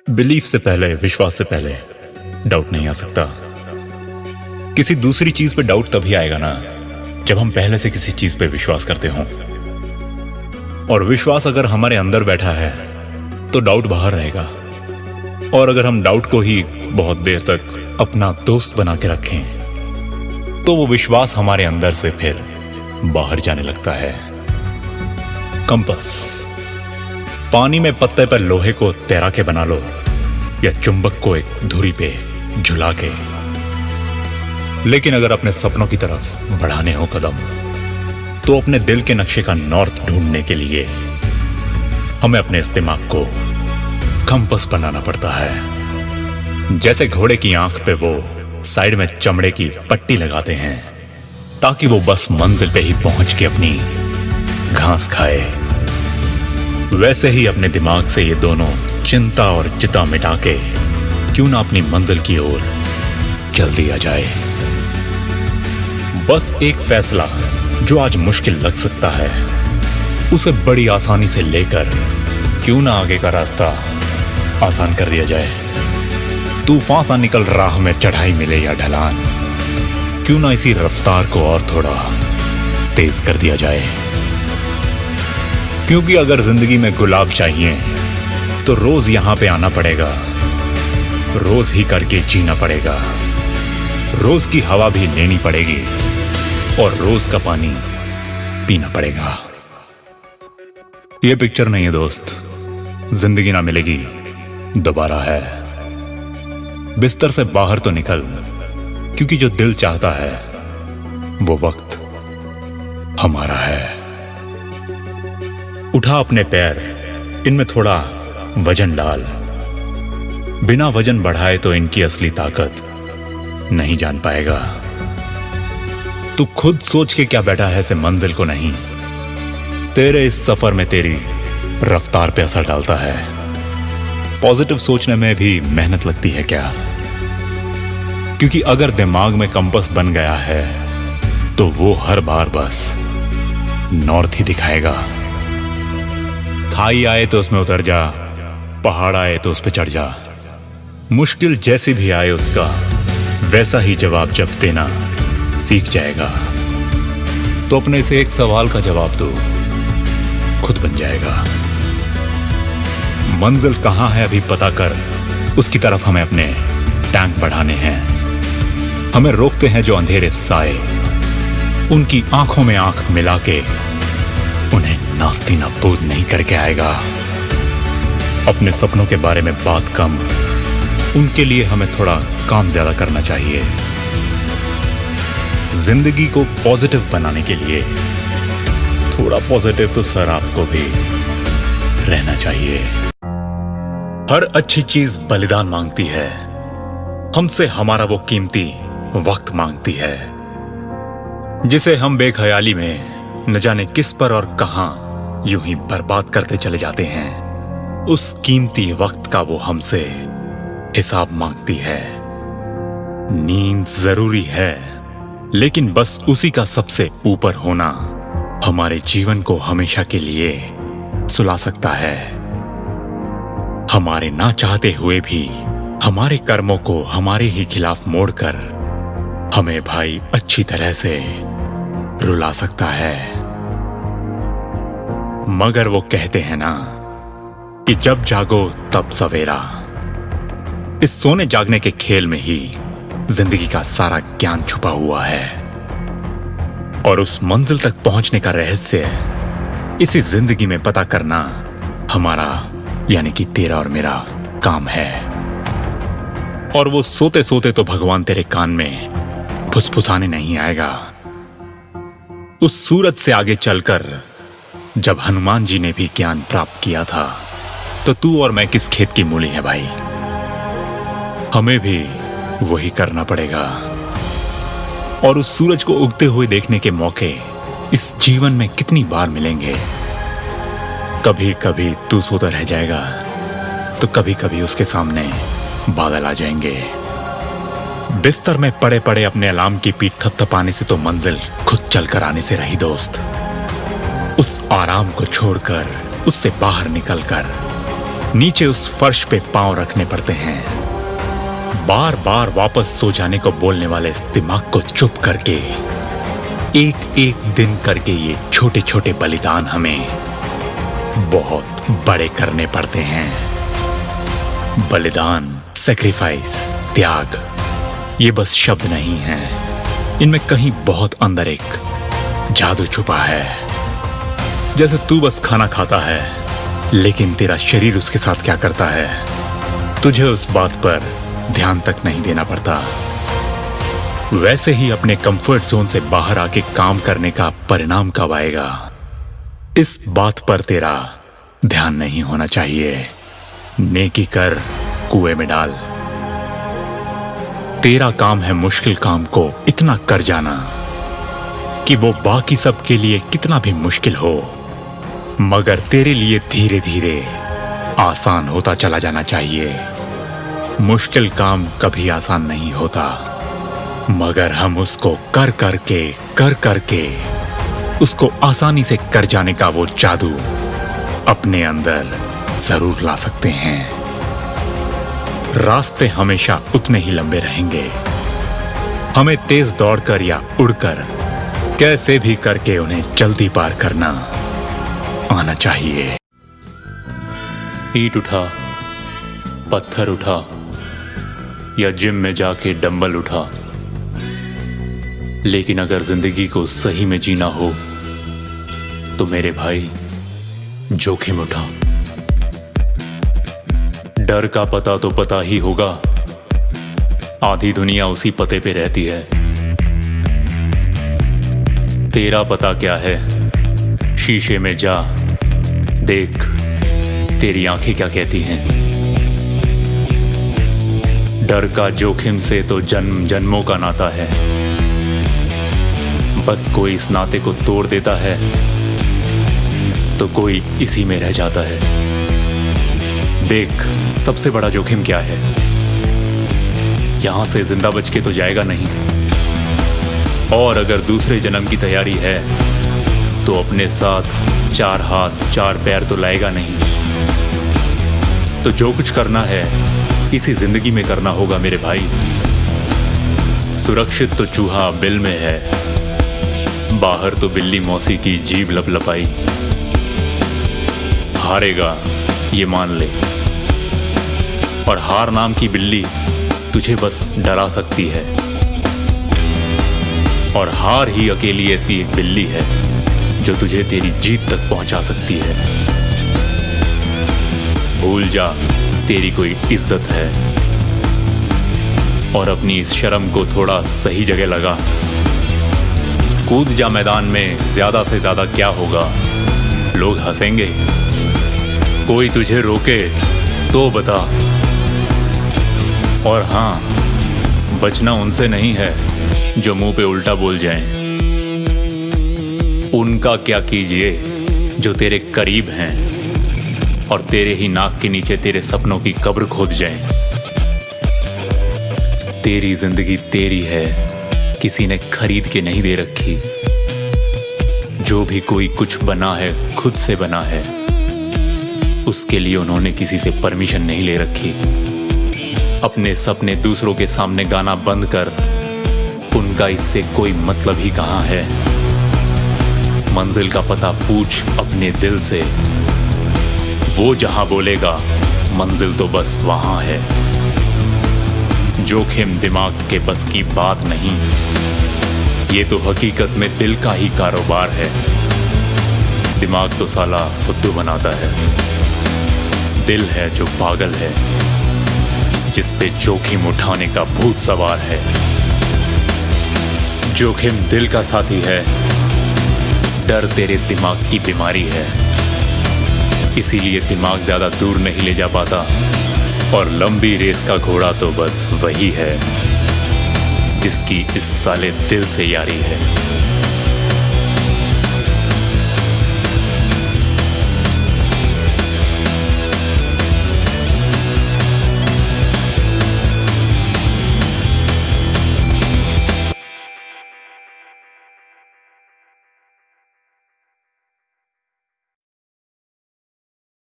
Belief से पहले, विश्वास से पहले डाउट नहीं आ सकता। किसी दूसरी चीज पे डाउट तभी आएगा ना जब हम पहले से किसी चीज पे विश्वास करते हों। और विश्वास अगर हमारे अंदर बैठा है तो डाउट बाहर रहेगा। और अगर हम डाउट को ही बहुत देर तक अपना दोस्त बना के रखें तो वो विश्वास हमारे अंदर से फिर बाहर जाने लगता है। कंपास, पानी में पत्ते पर लोहे को तैरा के बना लो या चुंबक को एक धुरी पे झुला के, लेकिन अगर अपने सपनों की तरफ बढ़ाने हो कदम तो अपने दिल के नक्शे का नॉर्थ ढूंढने के लिए हमें अपने इस दिमाग को कंपास बनाना पड़ता है। जैसे घोड़े की आंख पे वो साइड में चमड़े की पट्टी लगाते हैं ताकि वो बस मंजिल पे ही पहुंच के अपनी घास खाए, वैसे ही अपने दिमाग से ये दोनों चिंता और चिता मिटा के क्यों ना अपनी मंजिल की ओर चल दिया जाए। बस एक फैसला जो आज मुश्किल लग सकता है उसे बड़ी आसानी से लेकर क्यों ना आगे का रास्ता आसान कर दिया जाए। तूफान सा निकल राह में चढ़ाई मिले या ढलान, क्यों ना इसी रफ्तार को और थोड़ा तेज कर दिया जाए। क्योंकि अगर जिंदगी में गुलाब चाहिए तो रोज यहां पे आना पड़ेगा, रोज ही करके जीना पड़ेगा, रोज की हवा भी लेनी पड़ेगी और रोज का पानी पीना पड़ेगा। ये पिक्चर नहीं है दोस्त, जिंदगी ना मिलेगी दोबारा है। बिस्तर से बाहर तो निकल, क्योंकि जो दिल चाहता है वो वक्त हमारा है। उठा अपने पैर, इनमें थोड़ा वजन डाल, बिना वजन बढ़ाए तो इनकी असली ताकत नहीं जान पाएगा। तू खुद सोच के क्या बैठा है से मंजिल को नहीं, तेरे इस सफर में तेरी रफ्तार पे असर डालता है। पॉजिटिव सोचने में भी मेहनत लगती है क्या? क्योंकि अगर दिमाग में कंपास बन गया है तो वो हर बार बस नॉर्थ ही दिखाएगा। खाई आए तो उसमें उतर जा, पहाड़ आए तो उस पे चढ़ जा, मुश्किल जैसी भी आए उसका वैसा ही जवाब जब देना सीख जाएगा तो अपने से एक सवाल का जवाब दो, खुद बन जाएगा। मंजिल कहां है अभी पता कर, उसकी तरफ हमें अपने टैंक बढ़ाने हैं। हमें रोकते हैं जो अंधेरे साए, उनकी आंखों में आंख मिला के उन्हें नास्ती नाबूद नहीं करके आएगा। अपने सपनों के बारे में बात कम, उनके लिए हमें थोड़ा काम ज्यादा करना चाहिए। जिंदगी को पॉजिटिव बनाने के लिए थोड़ा पॉजिटिव तो सर आपको भी रहना चाहिए। हर अच्छी चीज बलिदान मांगती है, हमसे हमारा वो कीमती वक्त मांगती है, जिसे हम बेख्याली में न जाने किस पर और कहां यूं ही बर्बाद करते चले जाते हैं। उस कीमती वक्त का वो हमसे हिसाब मांगती है। नींद जरूरी है, लेकिन बस उसी का सबसे ऊपर होना हमारे जीवन को हमेशा के लिए सुला सकता है। हमारे ना चाहते हुए भी हमारे कर्मों को हमारे ही खिलाफ मोड़कर हमें भाई अच्छी तरह से रुला सकता है। मगर वो कहते हैं ना कि जब जागो तब सवेरा। इस सोने जागने के खेल में ही जिंदगी का सारा ज्ञान छुपा हुआ है और उस मंजिल तक पहुंचने का रहस्य इसी जिंदगी में पता करना हमारा यानी कि तेरा और मेरा काम है। और वो सोते सोते तो भगवान तेरे कान में फुसफुसाने नहीं आएगा। उस सूरज से आगे चलकर जब हनुमान जी ने भी ज्ञान प्राप्त किया था तो तू और मैं किस खेत की मूली है भाई। हमें भी वही करना पड़ेगा। और उस सूरज को उगते हुए देखने के मौके इस जीवन में कितनी बार मिलेंगे। कभी कभी तू सोता रह जाएगा तो कभी कभी उसके सामने बादल आ जाएंगे। बिस्तर में पड़े पड़े अपने अलार्म की पीठ थपथपाने से तो मंजिल खुद चलकर आने से रही दोस्त। उस आराम को छोड़कर, उससे बाहर निकलकर नीचे उस फर्श पे पांव रखने पड़ते हैं। बार बार वापस सो जाने को बोलने वाले इस दिमाग को चुप करके एक एक दिन करके ये छोटे छोटे बलिदान हमें बहुत बड़े करने पड़ते हैं। बलिदान, सैक्रिफाइस, त्याग, ये बस शब्द नहीं है, इनमें कहीं बहुत अंदर एक जादू छुपा है। जैसे तू बस खाना खाता है, लेकिन तेरा शरीर उसके साथ क्या करता है, तुझे उस बात पर ध्यान तक नहीं देना पड़ता। वैसे ही अपने कंफर्ट जोन से बाहर आके काम करने का परिणाम कब आएगा, इस बात पर तेरा ध्यान नहीं होना चाहिए। नेकी कर, कुएं में डाल। तेरा काम है मुश्किल काम को इतना कर जाना कि वो बाकी सबके लिए कितना भी मुश्किल हो, मगर तेरे लिए धीरे धीरे आसान होता चला जाना चाहिए। मुश्किल काम कभी आसान नहीं होता, मगर हम उसको कर करके उसको आसानी से कर जाने का वो जादू अपने अंदर जरूर ला सकते हैं। रास्ते हमेशा उतने ही लंबे रहेंगे। हमें तेज दौड़कर या उड़कर कैसे भी करके उन्हें जल्दी पार करना आना चाहिए। ईंट उठा, पत्थर उठा, या जिम में जाके डंबल उठा, लेकिन अगर जिंदगी को सही में जीना हो तो मेरे भाई जोखिम उठा। डर का पता तो पता ही होगा, आधी दुनिया उसी पते पे रहती है। तेरा पता क्या है? शीशे में जा, देख तेरी आंखें क्या कहती हैं। डर का जोखिम से तो जन्म जन्मों का नाता है, बस कोई इस नाते को तोड़ देता है तो कोई इसी में रह जाता है। देख, सबसे बड़ा जोखिम क्या है? यहां से जिंदा बच के तो जाएगा नहीं, और अगर दूसरे जन्म की तैयारी है तो अपने साथ 4 हाथ 4 पैर तो लाएगा नहीं। तो जो कुछ करना है इसी जिंदगी में करना होगा मेरे भाई। सुरक्षित तो चूहा बिल में है, बाहर तो बिल्ली मौसी की जीभ लपलपाई। हारेगा ये मान ले, और हार नाम की बिल्ली तुझे बस डरा सकती है, और हार ही अकेली ऐसी एक बिल्ली है जो तुझे तेरी जीत तक पहुंचा सकती है। भूल जा तेरी कोई इज्जत है, और अपनी इस शर्म को थोड़ा सही जगह लगा। कूद जा मैदान में, ज्यादा से ज्यादा क्या होगा, लोग हंसेंगे। कोई तुझे रोके तो बता, और हाँ, बचना उनसे नहीं है जो मुंह पे उल्टा बोल जाएं। उनका क्या कीजिए जो तेरे करीब हैं और तेरे ही नाक के नीचे तेरे सपनों की कब्र खोद जाएं। तेरी जिंदगी तेरी है, किसी ने खरीद के नहीं दे रखी। जो भी कोई कुछ बना है खुद से बना है, उसके लिए उन्होंने किसी से परमिशन नहीं ले रखी। अपने सपने दूसरों के सामने गाना बंद कर, उनका इससे कोई मतलब ही कहां है। मंजिल का पता पूछ अपने दिल से, वो जहां बोलेगा मंजिल तो बस वहां है। जोखिम दिमाग के बस की बात नहीं, ये तो हकीकत में दिल का ही कारोबार है। दिमाग तो साला फुद्दू बनाता है, दिल है जो पागल है, जिस पे जोखिम उठाने का भूत सवार है। जोखिम दिल का साथी है, डर तेरे दिमाग की बीमारी है। इसीलिए दिमाग ज्यादा दूर नहीं ले जा पाता, और लंबी रेस का घोड़ा तो बस वही है जिसकी इस साले दिल से यारी है।